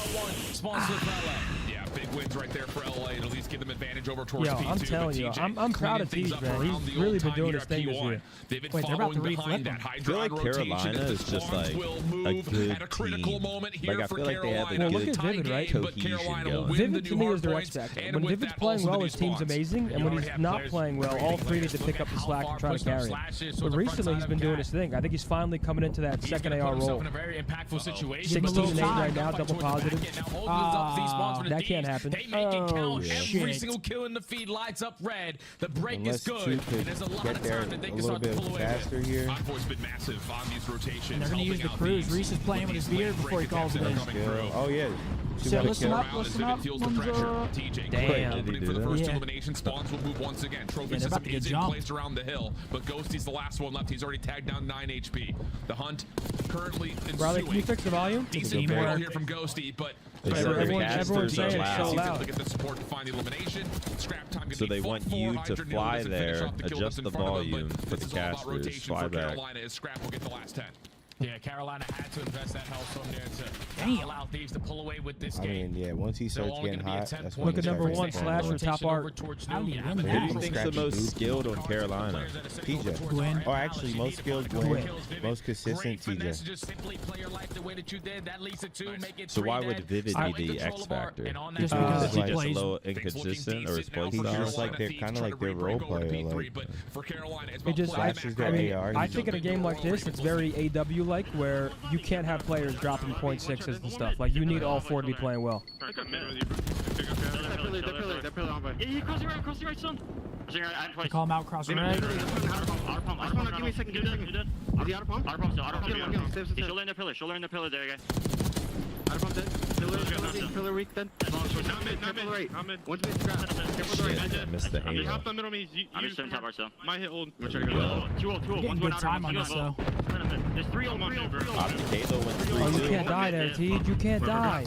101. Spawn slip right left. Yeah, big big wins right there for LA and at least give them advantage over towards P2. I'm telling you, I'm proud of Thieves, man. He's really been doing his thing this year. They've been Wait, they're about to behind that I feel like Carolina is just like a good at a critical team. moment here Like I for feel like they have Carolina. a Well, good look at Vivid, right? cohesion going. Vivid to me is their X factor. When Vivid's playing well, his team's amazing, and when he's not playing well, all three need to pick up the slack and try to carry him. But recently, he's been doing his thing. I think he's finally coming into that second AR role. 16-8 right now, double positive. That can't happen. They make it count. shit. Every single kill in the feed lights up red. The break Unless is good. two And could there's a lot get of there time that they a can little start to bit pull away. faster here. Envoy's been massive on these rotations. They're going to use the cruise. Reese is playing with his beard before he calls it in. Oh yeah. So listen up, listen up. Damn. Opening for the first elimination. Spawns will move once again. Trophy system is in place around the hill, but Ghosty's the last one left. He's already tagged down 9 HP. The hunt currently ensuing. Riley, can you fix the volume? Decent battle here from Ghosty, but everyone's saying it's so loud. to get the support to find the elimination. Scrap time So they want you to fly there, adjust the volume for the casters, fly back. Carolina is Scrap will get the last 10. Yeah, Carolina had to invest that hellstorm there to allow Thieves to pull away with this I game. mean, yeah, once he starts getting hot, that's when Look at number one, Slasher, top art. Who do you think's the most skilled on Carolina? TJ. Gwen. Or actually, most skilled Gwen. Most consistent TJ. So why would Vivid be the X factor? Just because Is he he just a plays- little inconsistent or his play He's style? just like they're kind of like their role player. Like It just, I Flashes their mean, AR. I think in a game like this, it's very AW-like, where you can't have players dropping .6s and stuff. Like, you need all four to be playing well. They call him out crossing right. Give me a second. Is he out of pump? Out of pump still. He's shoulder in the pillar there, guys. Out of pump dead. Pillar weak then. Pillar right. One's mid scrap. Shit, I missed the halo. Hop the middle me. I'm just top ourselves. My hit old. Getting good time on this though. There's 3 on 3 on 3 on. Halo went Oh, you 3-2. can't die there, Teej. You can't die.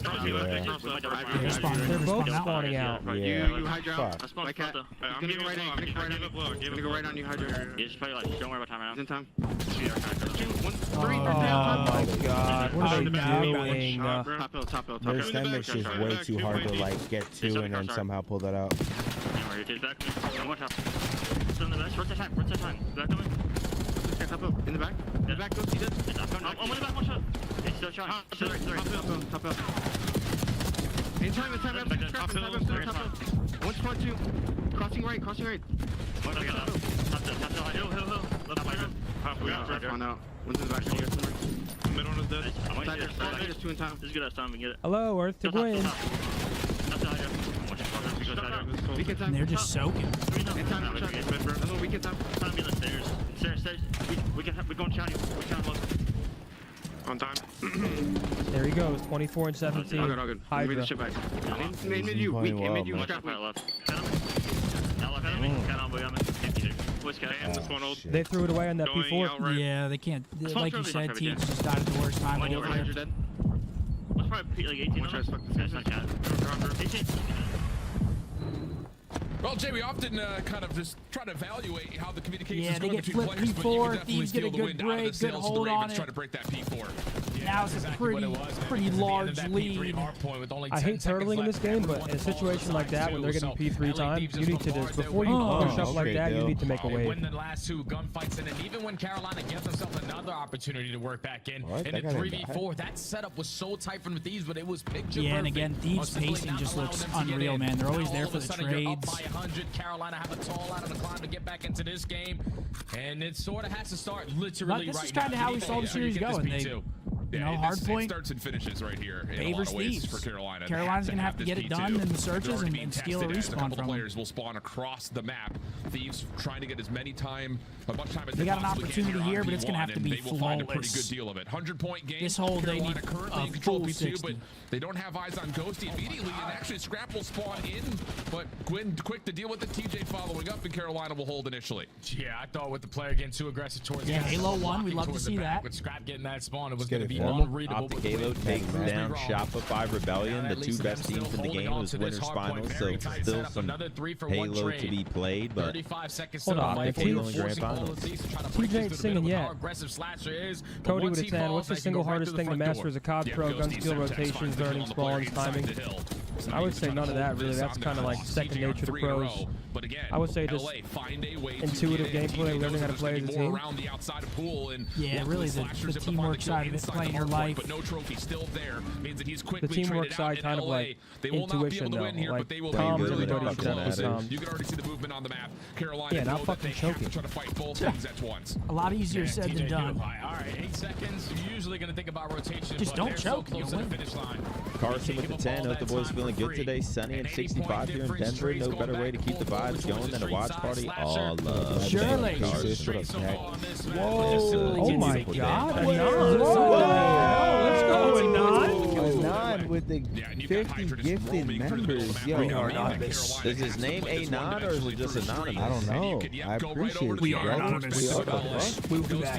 They're spawning. They're both spawning out. Yeah. You Hydra. Fuck. My cat. He's gonna go right on. He's gonna go right on you, Hydra. He's probably like, don't worry about time right now. He's in time. 2, 1, 3. Oh my god. What are they doing? Top hill, top hill, top Their hill. stomach's just way too hard to like get to and then somehow pull that out. He's back. One more top. Still in the back. What's the time? What's the time? Back to me. Top hill. In the back. In the back. Go see this. I'm on the back. One shot. He's still shot. Still right. Top hill. In time. Top hill. 1 spot 2. Crossing right. One top hill. Hill. Left right. We got first one out. One's in the back. Mid one is dead. There's 2 in time. This is good time. We get it. Hello, Earth to Gwen. And they're just soaking. Weekend time. Time to be on the stairs. We're going challenge. We're challenge. On time. There he goes, 24 and 17. All good. Hydra. The shit back. Mid you. Weak. Mid you. Strap left. They threw it away on that P4. Yeah, they can't. Like you said, Teams just died at the worst time. Over here. That's probably like 18. Well, Jay, we often kind of just try to evaluate how the communication Yeah, is they going get between flipped players, but you P4, can definitely Thieves get a steal the good wind out of the break, good sails of the hold on Ravens it. trying to break that P4. Now it's a pretty large lead. I hate turtling in this game, but in a situation like that, when they're getting P3 time, you need to just, before you push up like that, you need to make a wave. Win the last 2 gunfights, and even when Carolina gives themselves another opportunity to work back in a 3v4, that setup was so tight from Thieves, but it was picture Yeah, and perfect. again, Thieves' pacing just looks unreal, man. They're always there for the trades. Up by 100, Carolina have a tall out of the climb to get back into this game, and it sort of has to start literally This right is kind of now. how we saw the series going. They, you know, Hardpoint starts and finishes right here. favors Thieves. For Carolina. Carolina's going to have to get it done in the searches and steal a respawn from them. A couple from players will spawn across the map. Thieves trying to get as much time as they got an opportunity here, but it's going to have to be flawless. They will find a pretty flawless. good deal of it. 100-point game. This whole they need currently a in control full P2, 60. but they don't have eyes on Ghosty immediately, and actually Scrap will spawn in, but Gwyn quick to deal with it. TJ following up, and Carolina will hold initially. Yeah, I thought with the player getting too aggressive towards Yeah, Halo 1, we'd love to see that. With Scrap getting that spawn, it was Get going to it be formal. unreadable. Optic Halo takes down Shopify Rebellion, the 2 best teams in the game. It was winners finals, so still some Halo to be played, but 35 seconds Hold on, Optic Mike. Halo and Grand Finals. TJ ain't singing yet. Cody with a 10. What's the single hardest thing to master as a COD pro? Gun skill, rotations, learning, spawns, timing. I would say none of that, really. That's kind of like second nature to pros. But again, I would say just intuitive gameplay, learning how to play as a team. Yeah, really the teamwork side of it, playing your life. But no trophy still there means that he's quickly the teamwork side kind of like intuition, though. Like Tom really noticed that with Tom. You can already see the movement on the map. Carolina, yeah, not fucking choking. Try to fight both things at once. A lot easier said than done. All right, 8 seconds. You're usually going to think about rotation. Just don't choke. So close to the finish line. Carson with the 10. Hope the boys feeling good today. Sunny and 65 here in Denver. No better way to keep the vibes going than a watch party. All love. Surely. Whoa. Oh my God. Whoa. Let's go, Anon. Anon with the 50 gifted members. Yo, Is his name Anon or is it just anonymous? I don't know. I appreciate it. We are anonymous. We'll be back.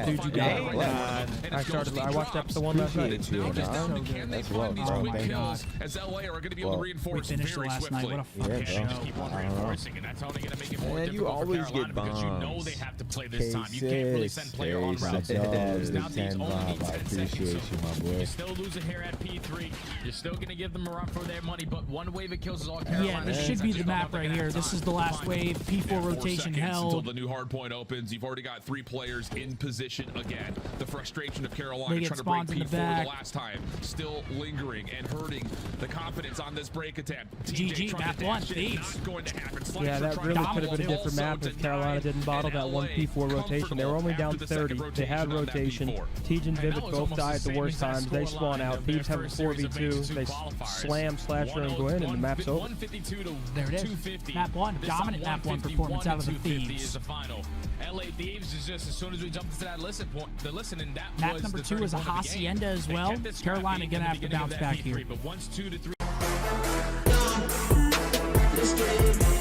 Dude, you got it. I watched episode 1 last night. That's well, bro. Thank you. As LA are going to be able to reinforce finished very last night. swiftly. What a fucking show. Keep on reinforcing, and that's only going to make it more And you difficult always for Carolina get because you know bombs. they have to play this time. You can't really send player on routes. Now teams only need 10 seconds. You still lose it here at P3. You're still going to give them a run for their money, but one wave of kills is all Carolina. Yeah, this should be the map right here. This is the last wave. P4 rotation held. Until the new hardpoint opens, you've already got 3 players in position again. The frustration of Carolina trying to break P4 the last time, still lingering and hurting the confidence on this break attempt. GG, map 1, Thieves. Yeah, that really could have been a different map if Carolina didn't bottle that 1 P4 rotation. They were only down 30. They had rotation. Tej and Vivid both died at the worst times. They spawn out. Thieves have a 4v2. They slam, slasher, and go in, and the map's over. There it is. Map 1. Dominant map 1 performance out of the Thieves. LA Thieves is just as soon as we jumped into that listen point, that map number 2 is a Hacienda as well. Carolina gonna have to bounce back here. But once 2 to 3. Let's get it.